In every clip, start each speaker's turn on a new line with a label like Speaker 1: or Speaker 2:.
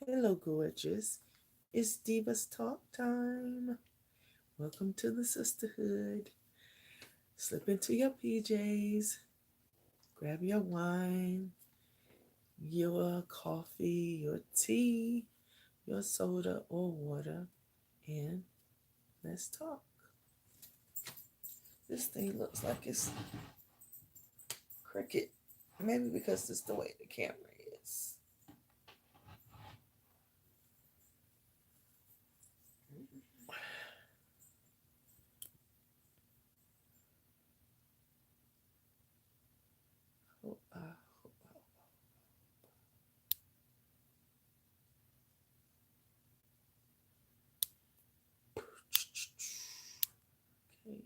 Speaker 1: Hello, gorgeous. It's Diva's Talk Time. Welcome to the sisterhood. Slip into your PJs, grab your wine, your coffee, your tea, your soda or water, and let's talk. This thing looks like it's cricket. Maybe because it's the way the camera is. Oh, okay.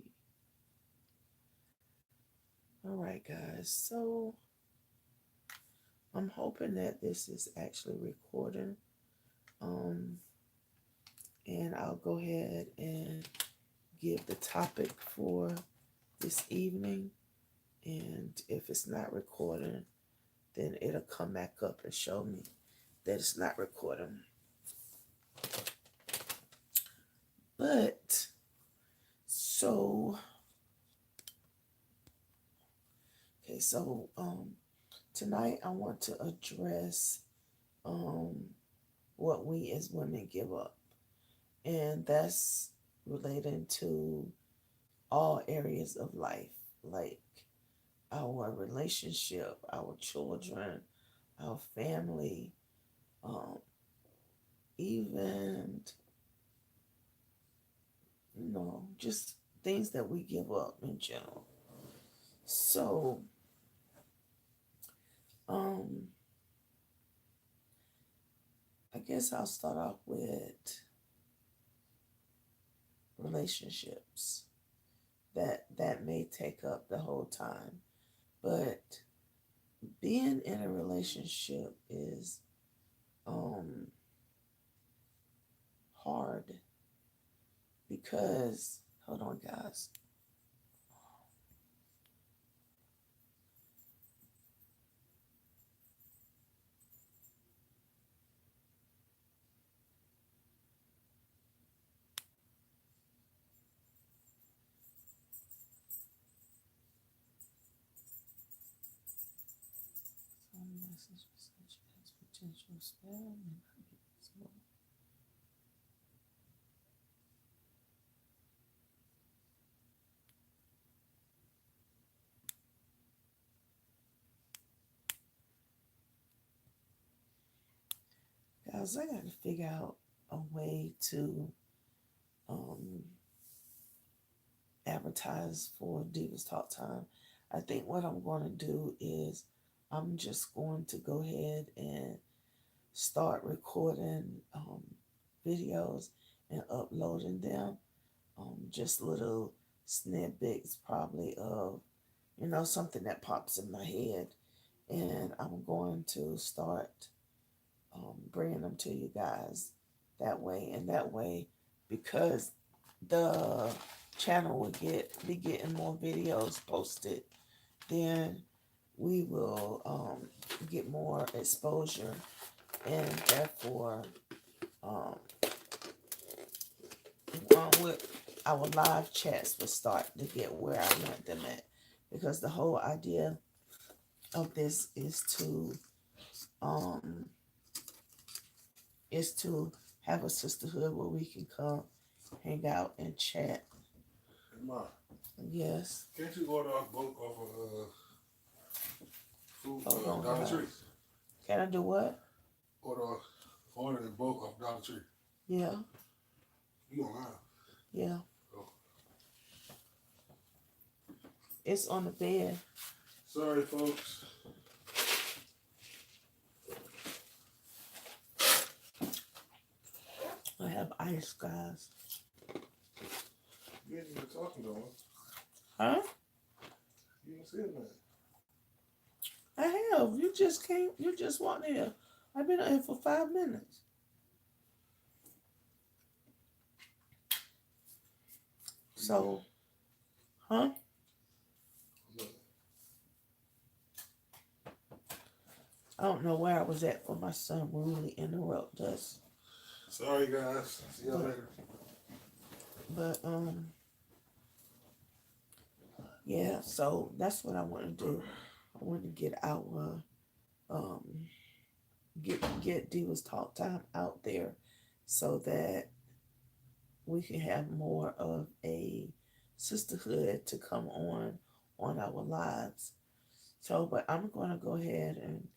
Speaker 1: All right, guys. So I'm hoping that this is actually recording. Um, and I'll go ahead and give the topic for this evening. And if it's not recording, then it'll come back up and show me that it's not recording. But so okay, so tonight I want to address what we as women give up. And that's relating to all areas of life, like our relationship, our children, our family, um, even, just things that we give up in general. So, um, I guess I'll start off with relationships. That may take up the whole time, but being in a relationship is hard because hold on, guys. Some message such as potential spell may not be visible. Guys, I got to figure out a way to um, advertise for Divas Talk Time. I think what I'm going to do is I'm just going to go ahead and start recording videos and uploading them. Just little snippets, probably of something that pops in my head, and I'm going to start bringing them to you guys that way, because the channel will be getting more videos posted, then we will get more exposure, and therefore um, with our live chats will start to get where I want them at, because the whole idea of this um is to have a sisterhood where we can come hang out and chat.
Speaker 2: Hey, Ma,
Speaker 1: Yes.
Speaker 2: can't you order off bulk off of food
Speaker 1: Hold on,
Speaker 2: Dollar
Speaker 1: guys.
Speaker 2: Tree?
Speaker 1: Can I do what?
Speaker 2: Order in bulk off Dollar Tree.
Speaker 1: Yeah.
Speaker 2: You online?
Speaker 1: Yeah.
Speaker 2: Oh.
Speaker 1: It's on the bed.
Speaker 2: Sorry, folks.
Speaker 1: I have ice, guys.
Speaker 2: You ain't even talking to him.
Speaker 1: Huh?
Speaker 2: You ain't saying that.
Speaker 1: I have. You just came. You just walked in. I've been in for 5 minutes. So, huh? I don't know where I was at for my son rudely interrupt us.
Speaker 2: Sorry, guys. See y'all
Speaker 1: But
Speaker 2: later.
Speaker 1: but yeah, so that's what I want to do. I want to get our um get Diva's talk time out there so that we can have more of a sisterhood to come on our lives. So, but I'm going to go ahead and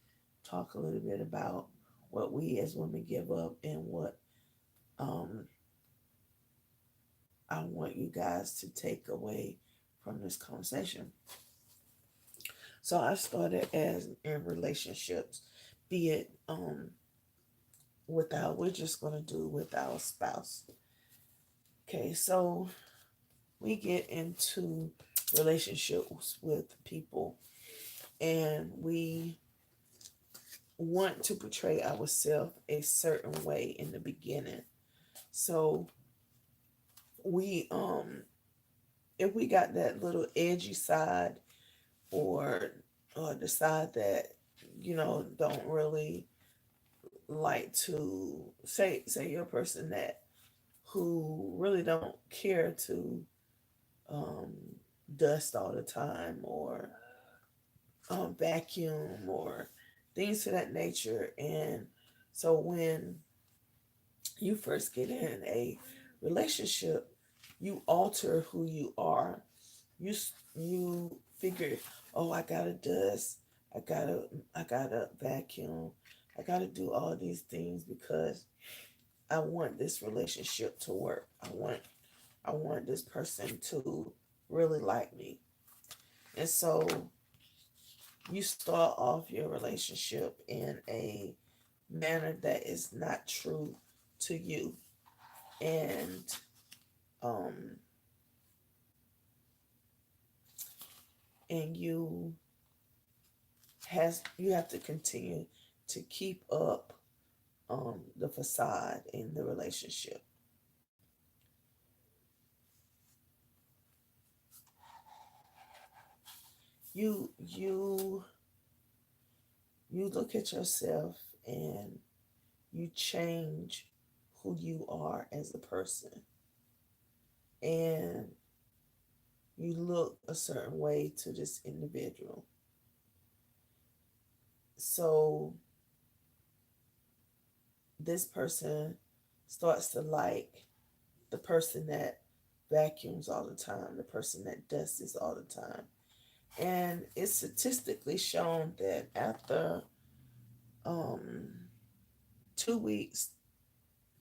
Speaker 1: talk a little bit about what we as women give up and what um, I want you guys to take away from this conversation. So, I started as in relationships, be it we're just going to do with our spouse. Okay, so we get into relationships with people and we want to portray ourselves a certain way in the beginning. So we if we got that little edgy side or the side that don't really like to say you're a person that who really don't care to um dust all the time or vacuum or things to that nature. And so when you first get in a relationship, you alter who you are. You figure, oh, I gotta dust, I gotta I gotta vacuum, I gotta do all these things because I want this relationship to work. I want this person to really like me. And so you start off your relationship in a manner that is not true to you. And um and you have to continue to keep up the facade in the relationship. You look at yourself and you change who you are as a person, and you look a certain way to this individual. So this person starts to like the person that vacuums all the time, the person that dusts all the time. And it's statistically shown that after um, 2 weeks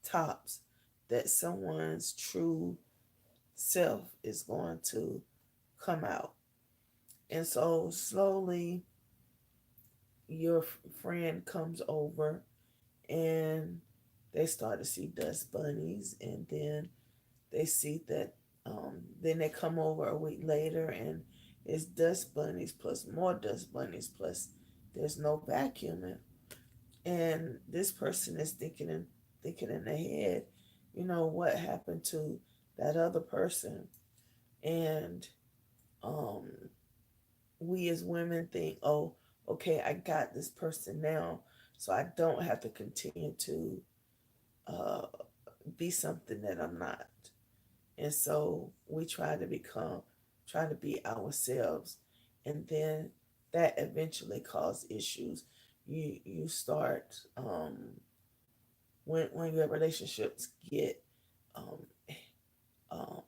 Speaker 1: tops, that someone's true self is going to come out. And so slowly your friend comes over and they start to see dust bunnies, and then they see that then they come over a week later and it's dust bunnies plus more dust bunnies plus there's no vacuuming. And this person is thinking in their head, what happened to that other person. And um we as women think, oh, okay, I got this person now, so I don't have to continue to uh be something that I'm not. And so we try to be ourselves. And then that eventually causes issues. You start when your relationships get um, um,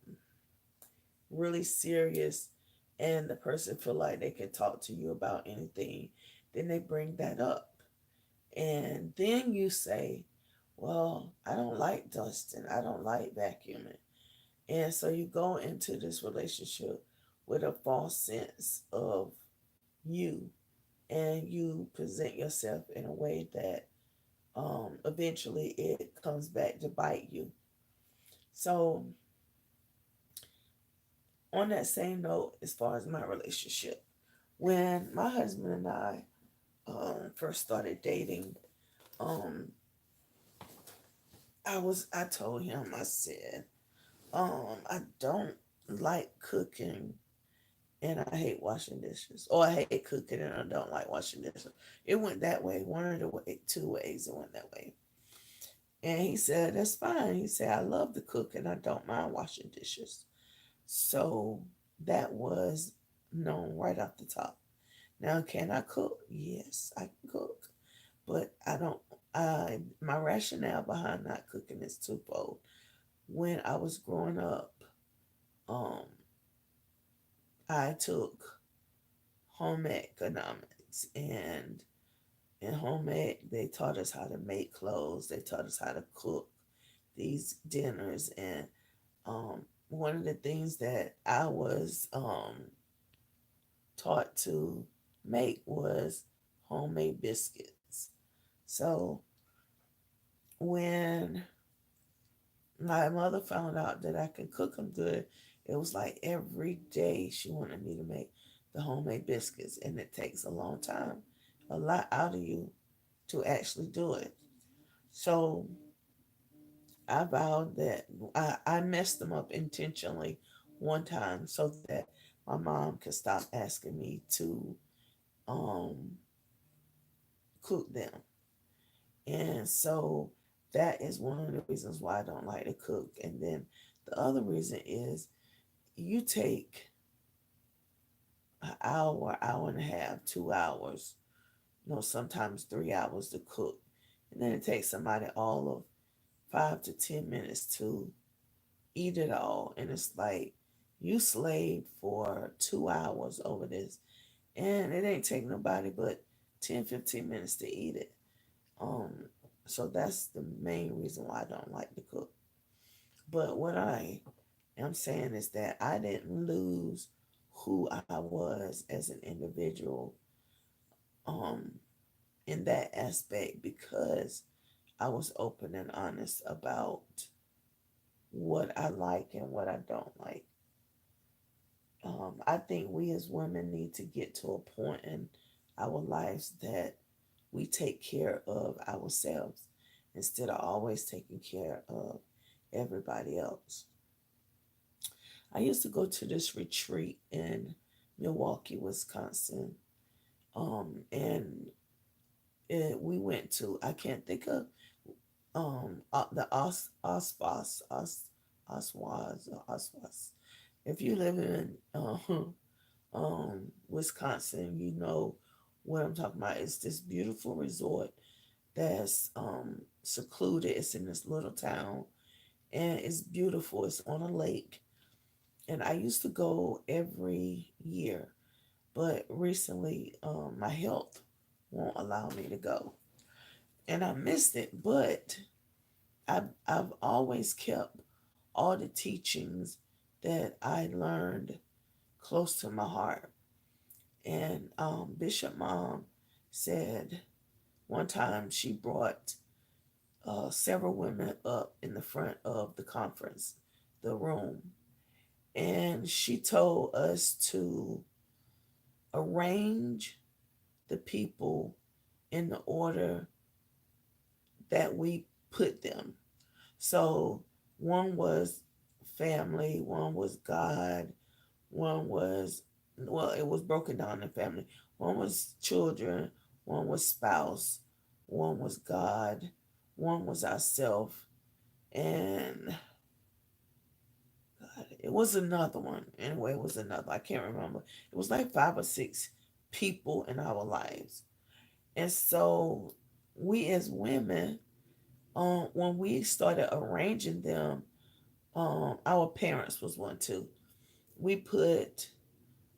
Speaker 1: really serious and the person feel like they can talk to you about anything, then they bring that up. And then you say, well, I don't like dusting, I don't like vacuuming. And so you go into this relationship with a false sense of you, and you present yourself in a way that eventually it comes back to bite you. So, on that same note, as far as my relationship, when my husband and I first started dating, um, I told him, I said, I don't like cooking and I hate washing dishes, or I hate cooking and I don't like washing dishes. It went that way. One of the two ways it went that way. And he said, "That's fine." He said, "I love to cook and I don't mind washing dishes." So that was known right off the top. Now, can I cook? Yes, I can cook, but I don't. My rationale behind not cooking is twofold. When I was growing up, um, I took home economics, and in home ec, they taught us how to make clothes. They taught us how to cook these dinners, and one of the things that I was taught to make was homemade biscuits. So when my mother found out that I could cook them good, it was like every day she wanted me to make the homemade biscuits, and it takes a long time, a lot out of you to actually do it. So I vowed that I messed them up intentionally one time so that my mom could stop asking me to um, cook them. And so that is one of the reasons why I don't like to cook. And then the other reason is you take an hour, hour and a half, 2 hours, sometimes 3 hours to cook. And then it takes somebody all of 5 to 10 minutes to eat it all. And it's like you slaved for 2 hours over this. And it ain't take nobody but 10, 15 minutes to eat it. Um, so that's the main reason why I don't like to cook. But what I am saying is that I didn't lose who I was as an individual um, in that aspect because I was open and honest about what I like and what I don't like. I think we as women need to get to a point in our lives that we take care of ourselves instead of always taking care of everybody else. I used to go to this retreat in Milwaukee, Wisconsin, and we went to, I can't think of the Oswas or Oswas. If you live in Wisconsin, you know what I'm talking about. It's this beautiful resort that's secluded. It's in this little town, and it's beautiful. It's on a lake, and I used to go every year, but recently my health won't allow me to go, and I missed it. But I've always kept all the teachings that I learned close to my heart. And Bishop Mom said one time she brought several women up in the front of the conference, the room, and she told us to arrange the people in the order that we put them. So one was family, one was God, one was, well, it was broken down in family. One was children, one was spouse, one was God, one was ourself, and God, it was another one. Anyway, it was another. I can't remember. It was like 5 or 6 people in our lives. And so we as women, when we started arranging them, our parents was one too. We put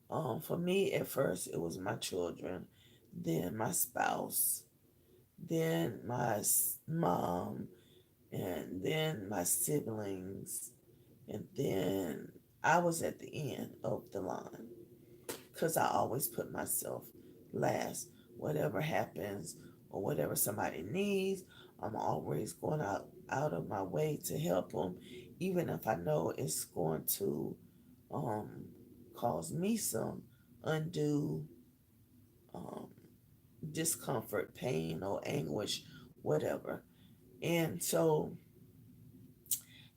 Speaker 1: for me at first it was my children, then my spouse, then my mom, and then my siblings, and then I was at the end of the line because I always put myself last. Whatever happens or whatever somebody needs, I'm always going out of my way to help them, even if I know it's going to um, cause me some undue um, discomfort, pain, or anguish, whatever. And so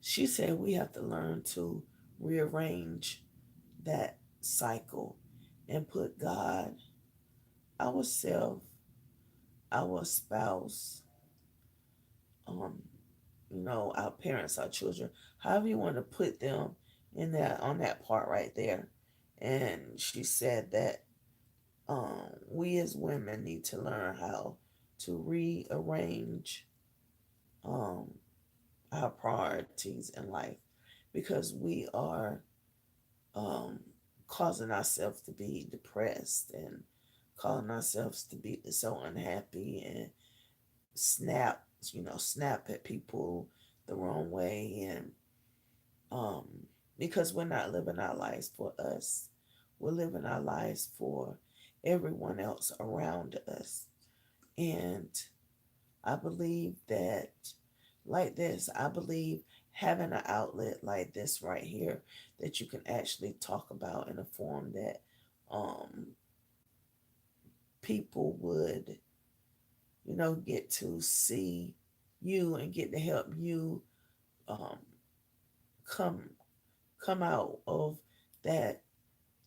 Speaker 1: she said we have to learn to rearrange that. cycle and put God, ourself, our spouse, um, our parents, our children, however you want to put them in that on that part right there. And she said that we as women need to learn how to rearrange um, our priorities in life because we are um, causing ourselves to be depressed and causing ourselves to be so unhappy and snap, snap at people the wrong way. And um, because we're not living our lives for us, we're living our lives for everyone else around us. And I believe that, like this, I believe having an outlet like this right here that you can actually talk about in a form that um, people would, get to see you and get to help you um, come come out of that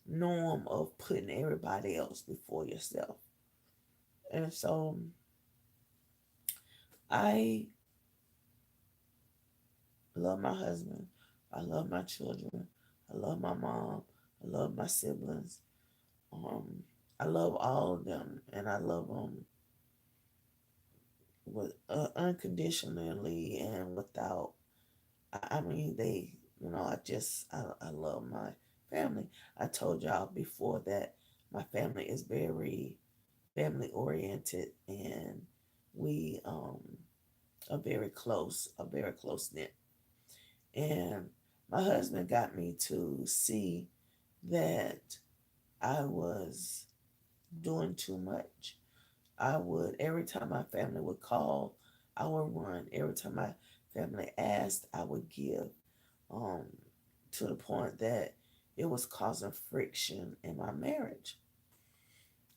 Speaker 1: norm of putting everybody else before yourself. And so I love my husband. I love my children. I love my mom. I love my siblings. Um, I love all of them, and I love them with unconditionally and without. I mean, I love my family. I told y'all before that my family is very family oriented, and we are very close knit. And my husband got me to see that I was doing too much. I would, every time my family would call, I would run. Every time my family asked, I would give. Um, to the point that it was causing friction in my marriage.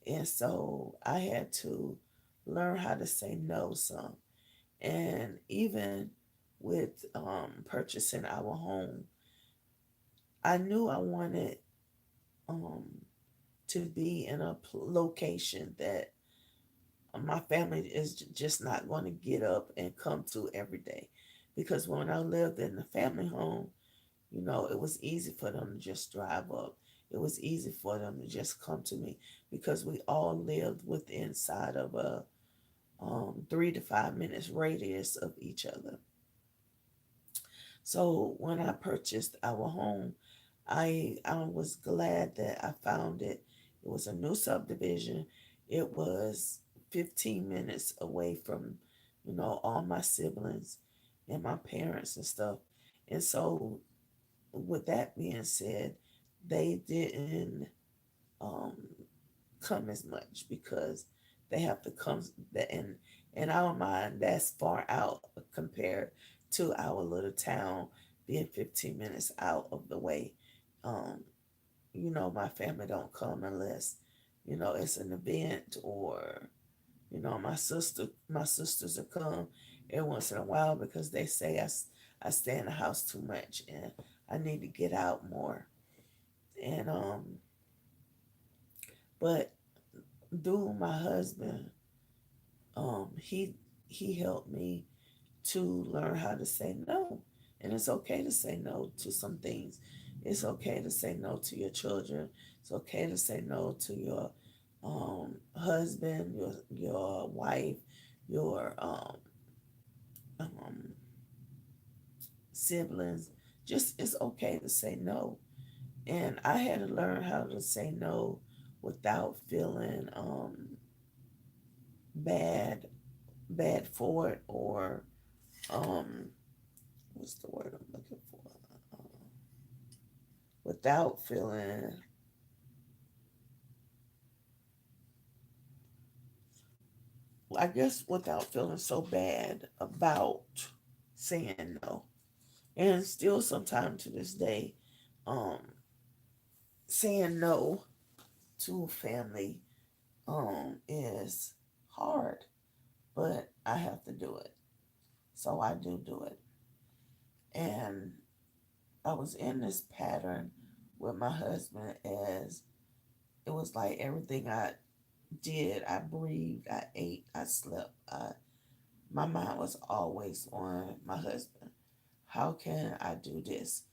Speaker 1: And so I had to learn how to say no some. And even with purchasing our home, I knew I wanted um, to be in a location that my family is just not going to get up and come to every day. Because when I lived in the family home, it was easy for them to just drive up. It was easy for them to just come to me because we all lived within inside of a 3 to 5 minutes radius of each other. So when I purchased our home, I was glad that I found it. It was a new subdivision. It was 15 minutes away from, all my siblings and my parents and stuff. And so with that being said, they didn't um, come as much because they have to come that in our mind that's far out compared to our little town being 15 minutes out of the way. Um, my family don't come unless it's an event or my sisters will come every once in a while because they say I stay in the house too much and I need to get out more. And but through my husband, he helped me to learn how to say no. And it's okay to say no to some things. It's okay to say no to your children. It's okay to say no to your husband, your wife, your um, siblings. Just it's okay to say no. And I had to learn how to say no without feeling bad bad for it or um what's the word I'm looking for? Without feeling I guess without feeling so bad about saying no. And still sometimes to this day, um saying no to family is hard, but I have to do it. So I do it. And I was in this pattern with my husband, as it was like everything I did, I breathed, I ate, I slept. My mind was always on my husband. How can I do this?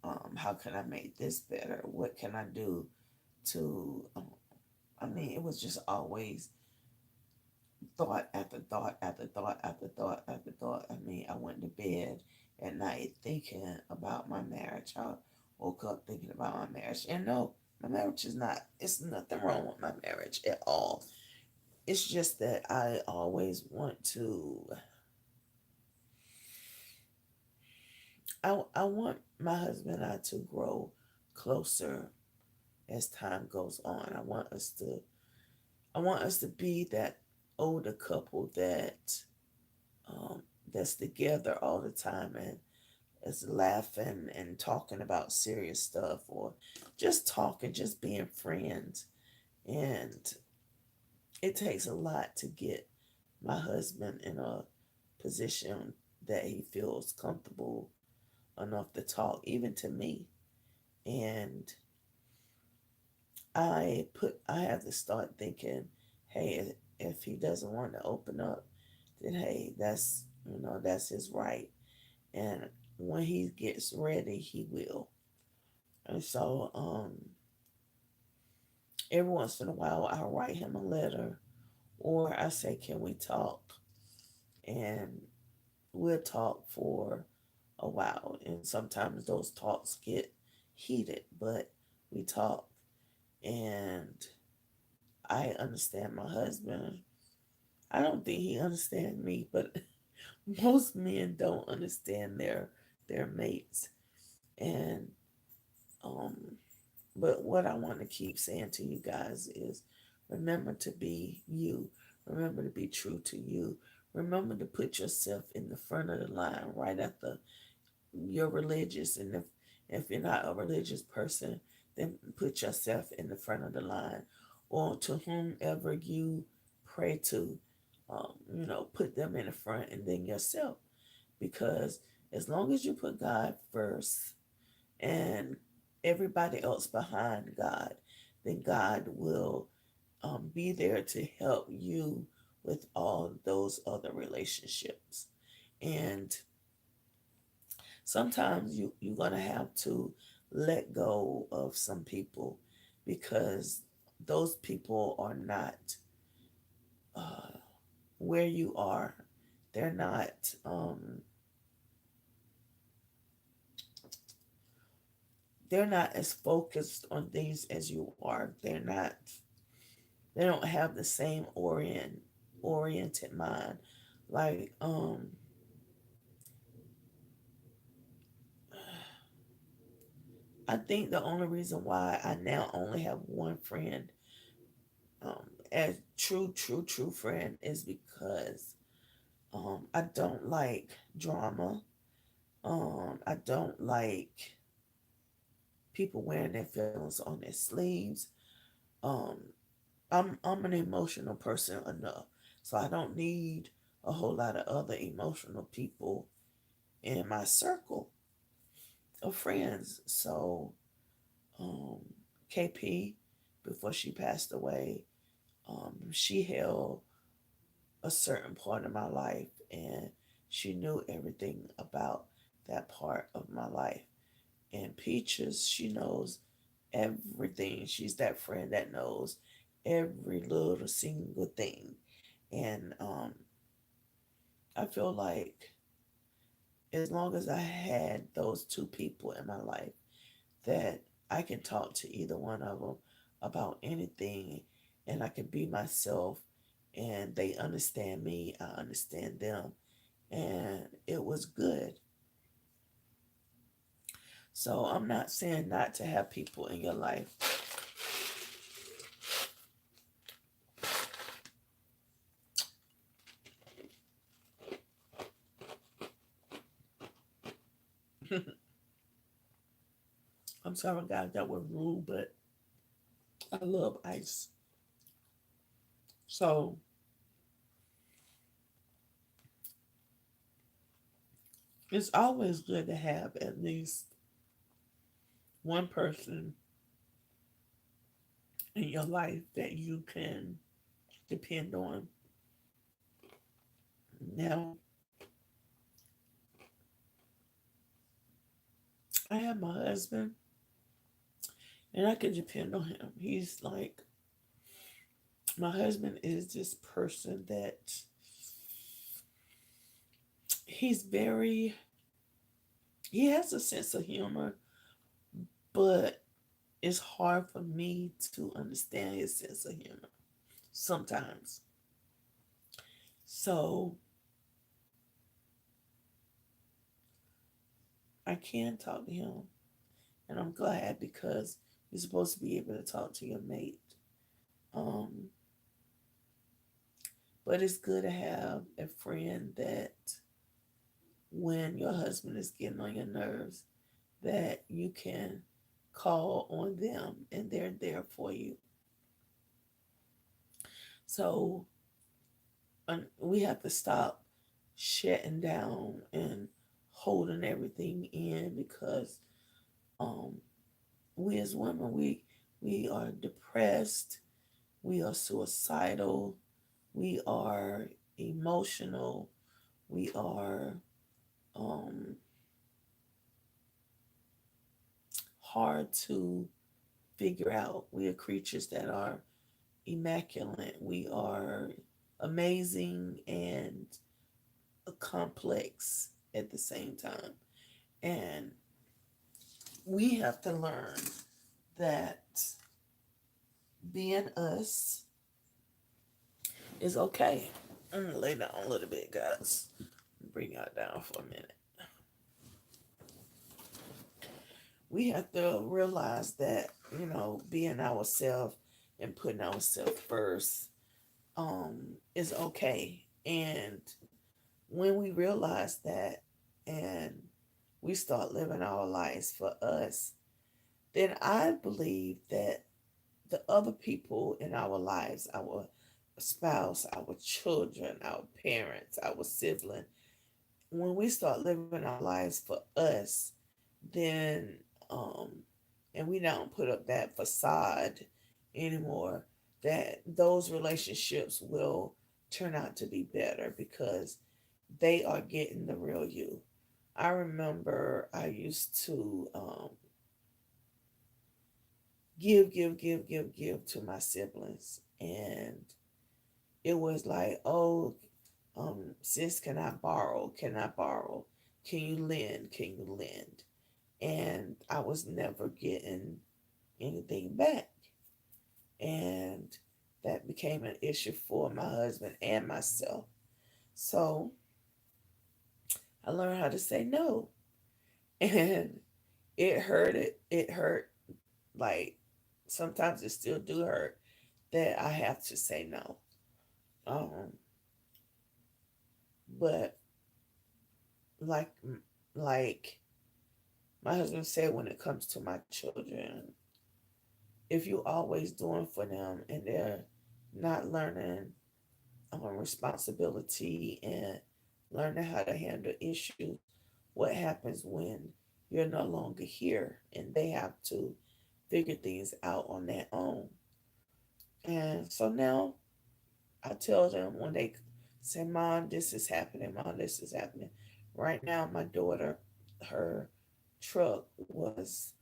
Speaker 1: How can I make this better? What can I do to? I mean, it was just always thought after thought after thought after thought after thought. I mean, I went to bed at night thinking about my marriage. I woke up thinking about my marriage. And no, my marriage is not, it's nothing wrong with my marriage at all. It's just that I always want to, I want my husband and I to grow closer as time goes on. I want us to be that older couple that um, that's together all the time and is laughing and talking about serious stuff, or just talking, just being friends. And it takes a lot to get my husband in a position that he feels comfortable enough to talk, even to me. And I have to start thinking, hey, if he doesn't want to open up, then hey, that's his right. And when he gets ready, he will. And so, every once in a while, I write him a letter, or I say, "Can we talk?" And we'll talk for a while. And sometimes those talks get heated, but we talk. And I understand my husband. I don't think he understands me, but most men don't understand their mates. And um, but what I want to keep saying to you guys is, remember to be you. Remember to be true to you. Remember to put yourself in the front of the line right after you're religious. And if you're not a religious person, then put yourself in the front of the line. Or to whomever you pray to, put them in the front and then yourself. Because as long as you put God first and everybody else behind God, then God will be there to help you with all those other relationships. And sometimes you're going to have to let go of some people, because those people are not uh, where you are. They're not. They're not as focused on things as you are. They're not. They don't have the same oriented mind. Like I think the only reason why I now only have one friend, as true friend, is because I don't like drama. I don't like people wearing their feelings on their sleeves. Um, I'm an emotional person enough, so I don't need a whole lot of other emotional people in my circle of friends. So, um, KP, before she passed away, she held a certain part of my life, and she knew everything about that part of my life. And Peaches, she knows everything. She's that friend that knows every little single thing. And I feel like as long as I had those two people in my life, that I can talk to either one of them about anything, and I can be myself, and they understand me, I understand them, and it was good. So I'm not saying not to have people in your life. I'm sorry, guys, that was rude, but I love ice. So it's always good to have at least one person in your life that you can depend on. Now, I have my husband, and I can depend on him. He's like, my husband is this person that he's very, he has a sense of humor, but it's hard for me to understand his sense of humor sometimes. So I can talk to him, and I'm glad because you're supposed to be able to talk to your mate. Um, but it's good to have a friend that when your husband is getting on your nerves, that you can call on them and they're there for you. So we have to stop shutting down and holding everything in because um, we as women we are depressed, we are suicidal, we are emotional, we are um, hard to figure out. We are creatures that are immaculate. We are amazing and complex at the same time. And we have to learn that being us is okay. I'm gonna lay down a little bit, guys. Bring y'all down for a minute. We have to realize that, being ourselves and putting ourselves first is okay. And when we realize that and we start living our lives for us, then I believe that the other people in our lives, our spouse, our children, our parents, our sibling, when we start living our lives for us, then and we don't put up that facade anymore, that those relationships will turn out to be better because they are getting the real you. I remember I used to give to my siblings, and it was like, oh, sis, can I borrow? Can I borrow? Can you lend? Can you lend? And I was never getting anything back. And that became an issue for my husband and myself. So I learned how to say no. And it hurt like sometimes it still do hurt that I have to say no. Um, but like like my husband said, when it comes to my children, if you always doing for them and they're not learning responsibility and learning how to handle issues, what happens when you're no longer here and they have to figure things out on their own? And so now I tell them when they say, Mom, this is happening, Mom, this is happening. Right now, my daughter, her truck was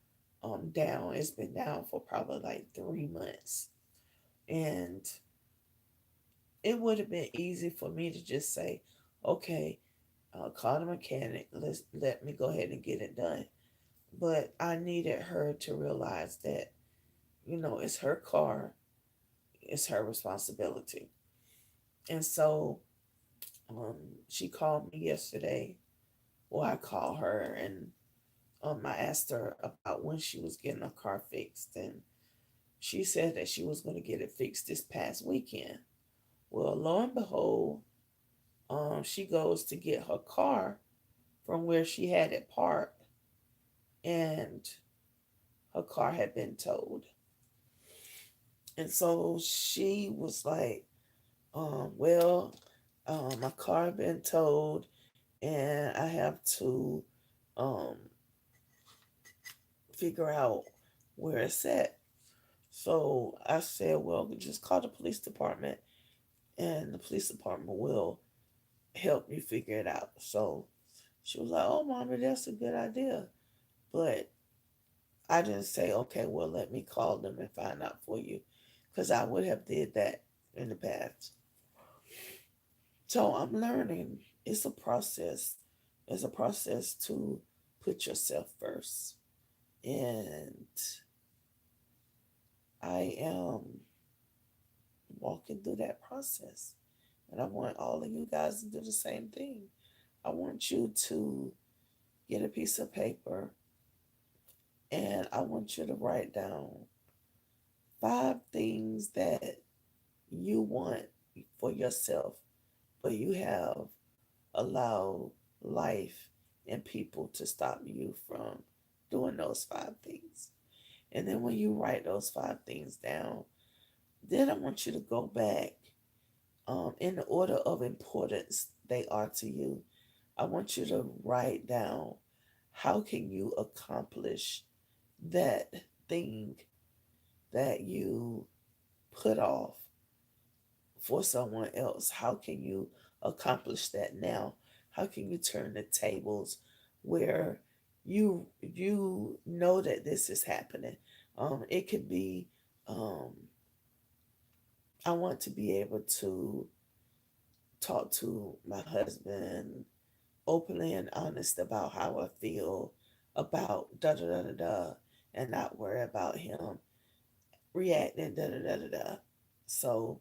Speaker 1: down. It's been down for probably like 3 months. And it would have been easy for me to just say, okay, call the mechanic. Let me go ahead and get it done. But I needed her to realize that, it's her car, it's her responsibility. And so um, she called me yesterday. Well, I called her and I asked her about when she was getting her car fixed. And she said that she was going to get it fixed this past weekend. Well, lo and behold, she goes to get her car from where she had it parked, and her car had been towed. And so she was like, well, my car been towed, and I have to um, figure out where it's at. So I said, well, just call the police department and the police department will help you figure it out. So she was like, oh, mommy, that's a good idea. But I didn't say, okay, well, let me call them and find out for you, because I would have did that in the past. So I'm learning. It's a process. It's a process to put yourself first. And I am walking through that process. And I want all of you guys to do the same thing. I want you to get a piece of paper and I want you to write down 5 things that you want for yourself, but you have allowed life and people to stop you from doing those 5 things. And then when you write those 5 things down, then I want you to go back in the order of importance they are to you. I want you to write down how can you accomplish that thing that you put off for someone else. How can you accomplish that now? How can you turn the tables where you know that this is happening? It could be um, I want to be able to talk to my husband openly and honest about how I feel about da da da da da, and not worry about him reacting da da da da da. So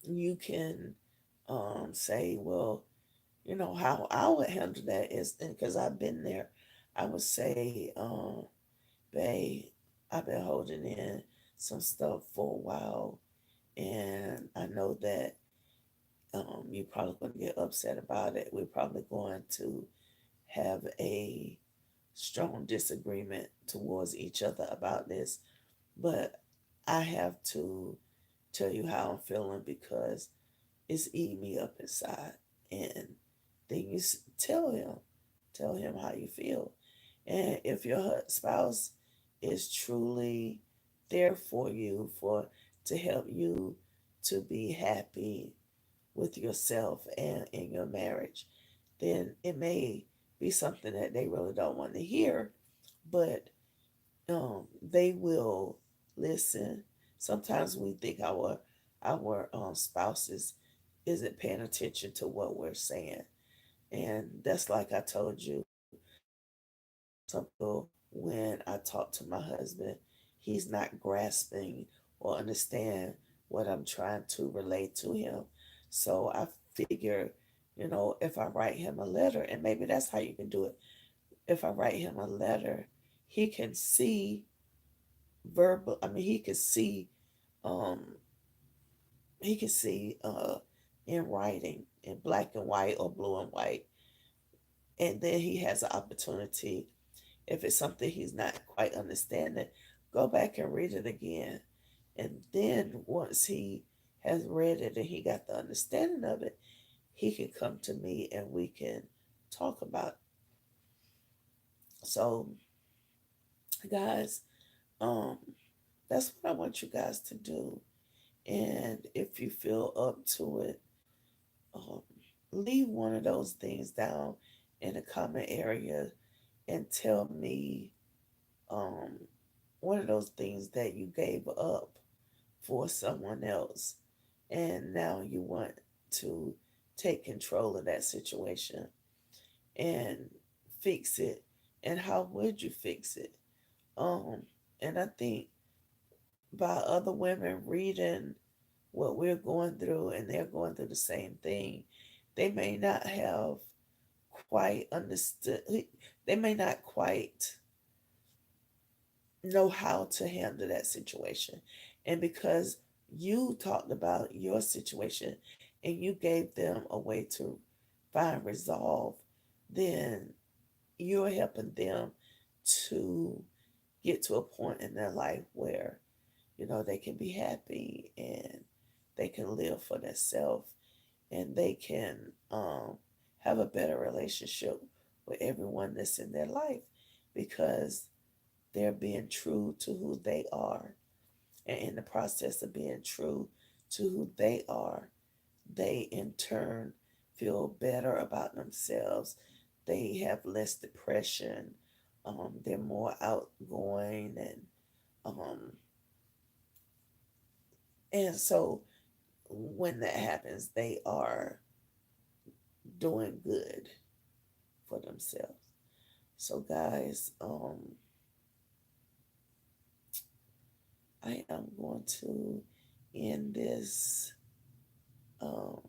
Speaker 1: you can say, well, you know how I would handle that is, and because I've been there, I would say, babe, I've been holding in some stuff for a while, and I know that you're probably going to get upset about it. We're probably going to have a strong disagreement towards each other about this, but I have to tell you how I'm feeling because it's eating me up inside. And then you tell him how you feel. And if your spouse is truly there for you, for to help you to be happy with yourself and in your marriage, then it may be something that they really don't want to hear, but they will listen. Sometimes we think our spouses isn't paying attention to what we're saying, and that's like I told you. Some people, when I talk to my husband, he's not grasping or understand what I'm trying to relate to him. So I figure, if I write him a letter, and maybe that's how you can do it. If I write him a letter, he can see verbal. I mean, um, he can see in writing in black and white or blue and white, and then he has an opportunity. If it's something he's not quite understanding, go back and read it again. And then once he has read it and he got the understanding of it, he can come to me and we can talk about it. So, guys, um, that's what I want you guys to do. And if you feel up to it, um, leave one of those things down in the comment area and tell me um, one of those things that you gave up for someone else and now you want to take control of that situation and fix it, and how would you fix it. um and I think by other women reading what we're going through and they're going through the same thing, they may not have quite understood, they may not quite know how to handle that situation. And because you talked about your situation and you gave them a way to find resolve, then you're helping them to get to a point in their life where, they can be happy and they can live for themselves and they can have a better relationship with everyone that's in their life. because they're being true to who they are. And in the process of being true to who they are, they in turn feel better about themselves. They have less depression. They're more outgoing, um, and so when that happens, they are doing good for themselves. So, guys, I am going to end this um,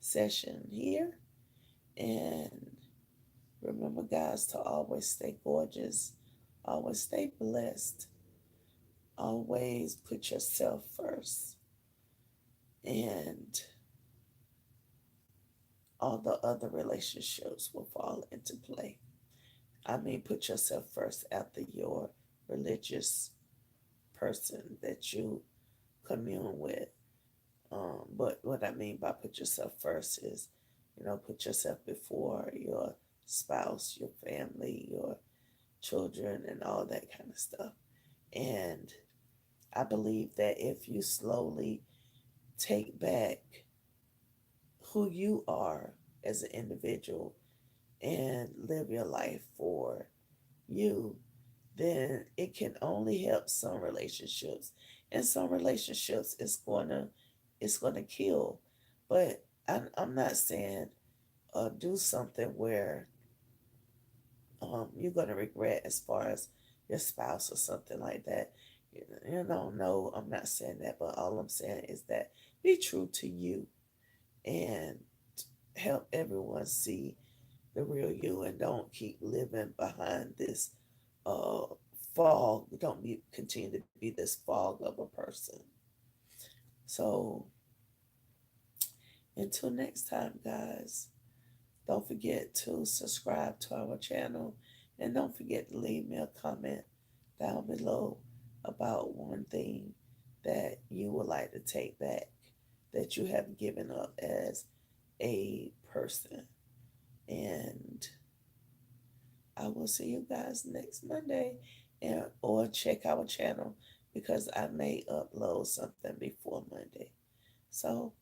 Speaker 1: session here. And remember, guys, to always stay gorgeous, always stay blessed, always put yourself first, and all the other relationships will fall into play. I mean, put yourself first after your religious person that you commune with. But what I mean by put yourself first is, put yourself before your spouse, your family, your children, and all that kind of stuff. And I believe that if you slowly take back who you are as an individual and live your life for you, then it can only help some relationships. And some relationships it's gonna kill. But I'm not saying do something where you're gonna regret as far as your spouse or something like that. No, I'm not saying that, but all I'm saying is that be true to you and help everyone see the real you, and don't keep living behind this uh fog. Don't be continue to be this fog of a person. So until next time, guys, don't forget to subscribe to our channel, and don't forget to leave me a comment down below about one thing that you would like to take back that you have given up as a person. And I will see you guys next Monday, and or check our channel because I may upload something before Monday. So,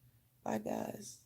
Speaker 1: bye guys.